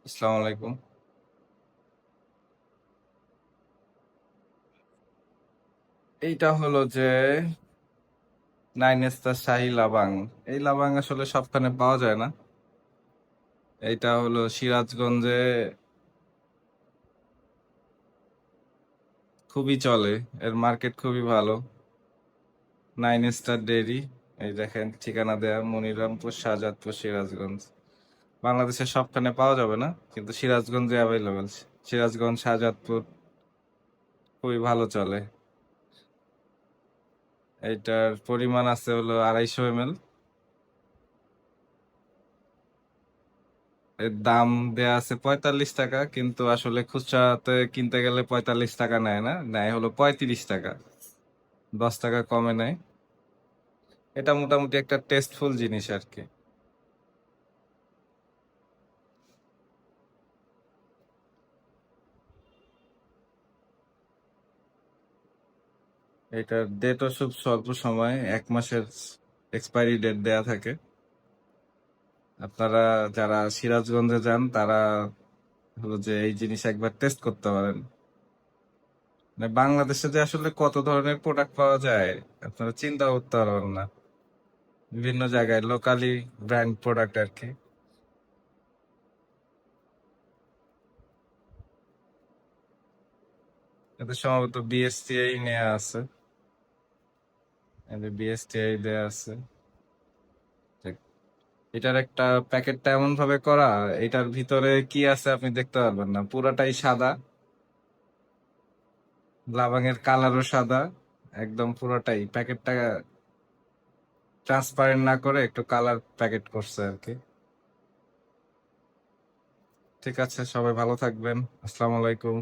আসসালামু আলাইকুম। এইটা হলো যে 9 স্টার শাহী লাবাং। এই লাবাং আসলে সবখানে পাওয়া যায় না। এইটা হলো সিরাজগঞ্জে খুবই চলে। এর মার্কেট খুবই ভালো। 9 স্টার ডেইরি। এই দেখেন ঠিকানা দেয়া মনিরামপুর, শাহজাদপুর, সিরাজগঞ্জ। বাংলাদেশের সবখানে পাওয়া যাবে না, কিন্তু সিরাজগঞ্জে অ্যাভেলেবেল। সিরাজগঞ্জ, শাহজাদপুর খুবই ভালো চলে। এইটার পরিমাণ আছে হলো 250 ml। এর দাম দেয়া আছে 45 টাকা, কিন্তু আসলে খুচরাতে কিনতে গেলে 45 টাকা নেয় না, নেয় হলো 35 টাকা। 10 টাকা কমে নেয়। এটা মোটামুটি একটা টেস্টফুল জিনিস আর কি। এটার ডেটও খুব স্বল্প সময়, 1 মাসের এক্সপায়ারি ডেট দেয়া থাকে। আপনারা যারা সিরাজগঞ্জে যান তারা হলো যে এই জিনিস একবার টেস্ট করতে পারেন। মানে বাংলাদেশে যে আসলে কত ধরনের প্রোডাক্ট পাওয়া যায় আপনারা চিন্তা করতে পারবেন না। বিভিন্ন জায়গায় লোকালি ব্র্যান্ড প্রোডাক্ট আর কি। এদের সম্ভবত বিএসটিআই নেওয়া আছে। এদের বিএসটিআই দেয়া আছে। দেখ, এটার একটা প্যাকেটটা এমন ভাবে করা, এটার ভিতরে কি আছে আপনি দেখতে পারবেন না, পুরাটাই সাদা। লাবাঙের কালারও সাদা, একদম পুরোটাই। প্যাকেটটা ট্রান্সপারেন্ট না করে একটু কালার প্যাকেট করছে আর কি। ঠিক আছে, সবাই ভালো থাকবেন। আসসালামু আলাইকুম।